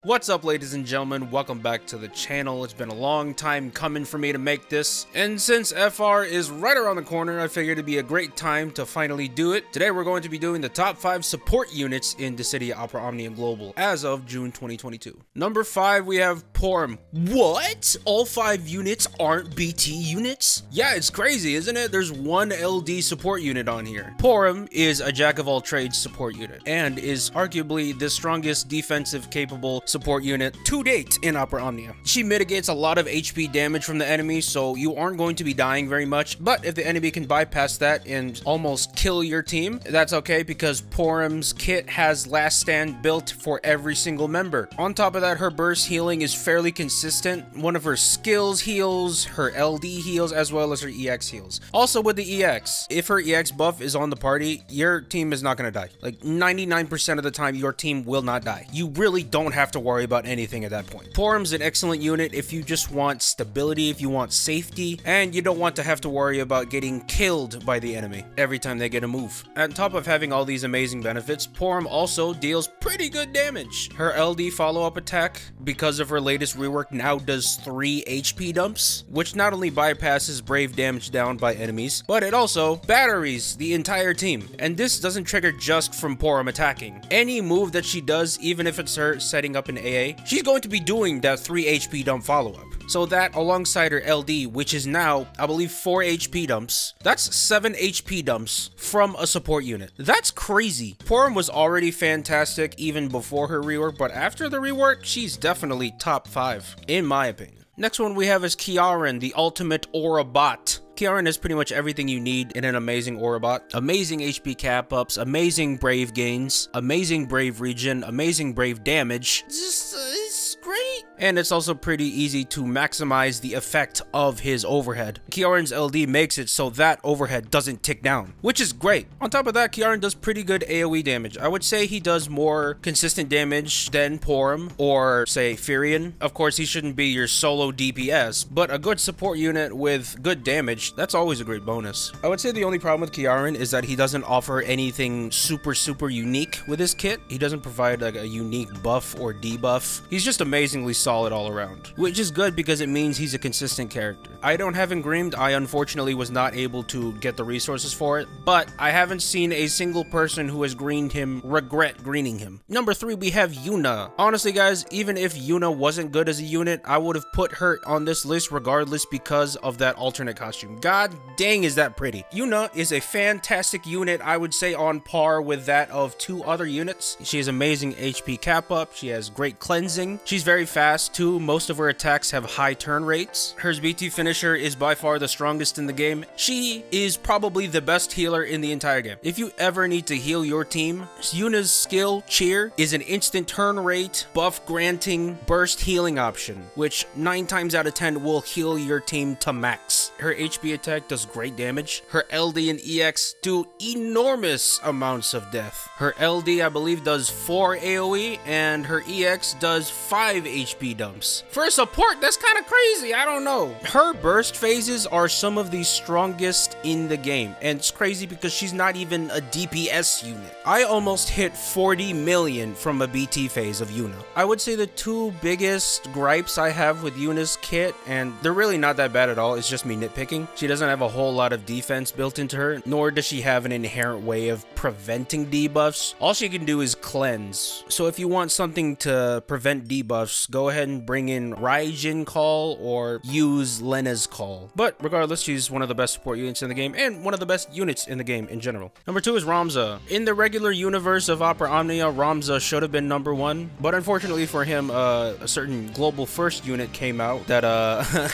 What's up, ladies and gentlemen? Welcome back to the channel. It's been a long time coming for me to make this, and since FR is right around the corner, I figured it'd be a great time to finally do it. Today we're going to be doing the top 5 support units in Dissidia Opera Omnia Global as of June 2022. Number 5, we have Purim. What? All 5 units aren't BT units? Yeah, it's crazy, isn't it? There's one LD support unit on here. Purim is a jack-of-all-trades support unit, and is arguably the strongest defensive capable support unit to date in Opera Omnia. She mitigates a lot of HP damage from the enemy, so you aren't going to be dying very much, but if the enemy can bypass that and almost kill your team, that's okay because Purim's kit has Last Stand built for every single member. On top of that, her burst healing is fairly consistent. One of her skills heals, her LD heals, as well as her EX heals. Also with the EX, if her EX buff is on the party, your team is not going to die. Like 99% of the time, your team will not die. You really don't have to worry about anything at that point. Purim's an excellent unit if you just want stability, if you want safety, and you don't want to have to worry about getting killed by the enemy every time they get a move. On top of having all these amazing benefits, Purim also deals pretty good damage. Her LD follow-up attack, because of her latest rework, now does 3 HP dumps, which not only bypasses Brave damage down by enemies, but it also batteries the entire team. And this doesn't trigger just from Purim attacking. Any move that she does, even if it's her setting up an AA, she's going to be doing that 3 HP dump follow-up. So that alongside her LD, which is now, I believe, 4 HP dumps, that's 7 HP dumps from a support unit. That's crazy. Purim was already fantastic even before her rework, but after the rework, she's definitely top 5, in my opinion. Next one we have is Kiaran, the ultimate Aura bot. Kiaran has pretty much everything you need in an amazing Aura bot. Amazing HP cap ups, amazing Brave gains, amazing Brave regen, amazing Brave damage. It's great. And it's also pretty easy to maximize the effect of his overhead. Kiaran's LD makes it so that overhead doesn't tick down, which is great. On top of that, Kiaran does pretty good AoE damage. I would say he does more consistent damage than Purim or, say, Furion. Of course, he shouldn't be your solo DPS, but a good support unit with good damage, that's always a great bonus. I would say the only problem with Kiaran is that he doesn't offer anything super unique with his kit. He doesn't provide like a unique buff or debuff. He's just amazingly solid all around, which is good because it means he's a consistent character. I don't have him greened. I unfortunately was not able to get the resources for it, but I haven't seen a single person who has greened him regret greening him. Number 3, we have Yuna. Honestly, guys, even if Yuna wasn't good as a unit, I would have put her on this list regardless because of that alternate costume. God dang, is that pretty. Yuna is a fantastic unit, I would say on par with that of 2 other units. She has amazing HP cap up, she has great cleansing, she's very fast too. Most of her attacks have high turn rates. Her BT finisher is by far the strongest in the game. She is probably the best healer in the entire game. If you ever need to heal your team, Yuna's skill, Cheer, is an instant turn rate, buff granting, burst healing option, which 9 times out of 10 will heal your team to max. Her HP attack does great damage. Her LD and EX do enormous amounts of death. Her LD, I believe, does 4 AoE, and her EX does 5 HP dumps. For a support, that's kind of crazy. I don't know. Her burst phases are some of the strongest in the game, and it's crazy because she's not even a DPS unit. I almost hit 40 million from a BT phase of Yuna. I would say the 2 biggest gripes I have with Yuna's kit, and they're really not that bad at all, it's just me nitpicking. She doesn't have a whole lot of defense built into her, nor does she have an inherent way of preventing debuffs. All she can do is cleanse. So if you want something to prevent debuffs, go ahead and bring in Raijin Call or use Lena's Call. But regardless, she's one of the best support units in the game and one of the best units in the game in general. Number 2 is Ramza. In the regular universe of Opera Omnia, Ramza should have been number 1, but unfortunately for him, a certain global first unit came out that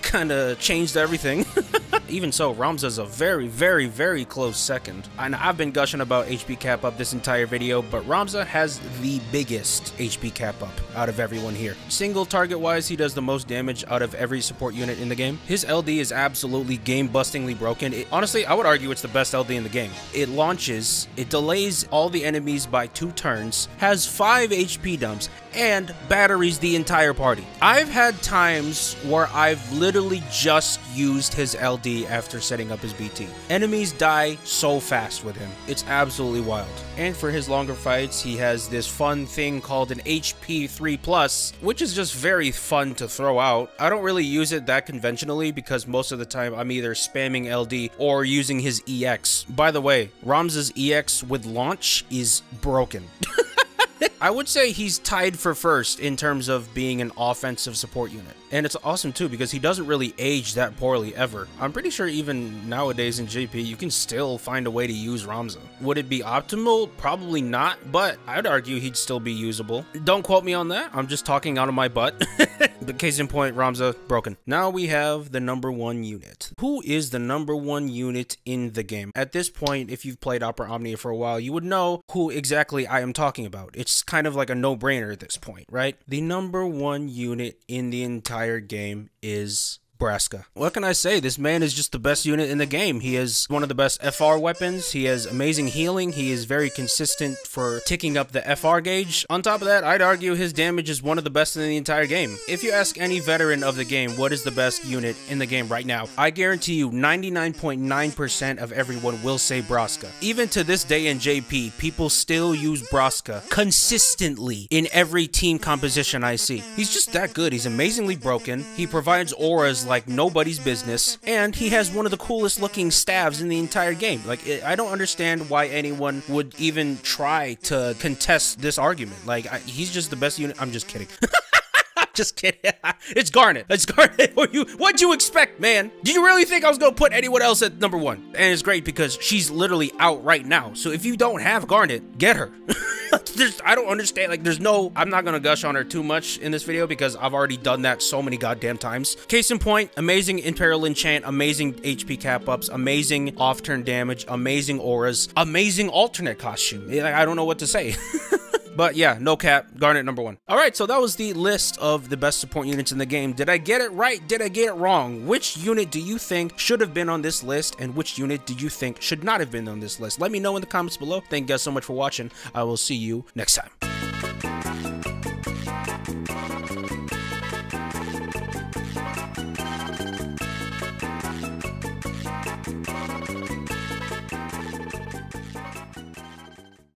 kind of changed everything. Even so, Ramza's a very close second. And I've been gushing about HP cap up this entire video, but Ramza has the biggest HP cap up out of everyone here. Single target wise, he does the most damage out of every support unit in the game. His LD is absolutely game-bustingly broken. Honestly, I would argue it's the best LD in the game. It launches, it delays all the enemies by 2 turns, has 5 HP dumps, and batteries the entire party. I've had times where I've literally just used his LD after setting up his BT. Enemies die so fast with him. It's absolutely wild. And for his longer fights, he has this fun thing called an HP 3+, which is just very fun to throw out. I don't really use it that conventionally because most of the time I'm either spamming LD or using his EX. By the way, Ramza's EX with launch is broken. I would say he's tied for first in terms of being an offensive support unit. And it's awesome too because he doesn't really age that poorly ever. I'm pretty sure even nowadays in JP, you can still find a way to use Ramza. Would it be optimal? Probably not, but I'd argue he'd still be usable. Don't quote me on that. I'm just talking out of my butt. But case in point, Ramza, broken. Now we have the #1 unit. Who is the #1 unit in the game? At this point, if you've played Opera Omnia for a while, you would know who exactly I am talking about. It's kind of like a no-brainer at this point, right? The #1 unit in the entire game is Brasca. What can I say? This man is just the best unit in the game. He has one of the best FR weapons. He has amazing healing. He is very consistent for ticking up the FR gauge. On top of that, I'd argue his damage is one of the best in the entire game. If you ask any veteran of the game what is the best unit in the game right now, I guarantee you 99.9% of everyone will say Brasca. Even to this day in JP, people still use Brasca consistently in every team composition I see. He's just that good. He's amazingly broken. He provides auras like nobody's business, and he has one of the coolest looking staves in the entire game. Like, I don't understand why anyone would even try to contest this argument. Like, he's just the best unit. I'm just kidding. Just kidding. It's Garnet. It's Garnet. What'd you expect, man? Did you really think I was gonna put anyone else at #1? And it's great because she's literally out right now. So if you don't have Garnet, get her. I don't understand. Like, I'm not gonna gush on her too much in this video because I've already done that so many goddamn times. Case in point, amazing Imperial Enchant, amazing HP cap ups, amazing off-turn damage, amazing auras, amazing alternate costume. I don't know what to say. But yeah, no cap, Garnet #1. Alright, so that was the list of the best support units in the game. Did I get it right? Did I get it wrong? Which unit do you think should have been on this list, and which unit do you think should not have been on this list? Let me know in the comments below. Thank you guys so much for watching. I will see you next time.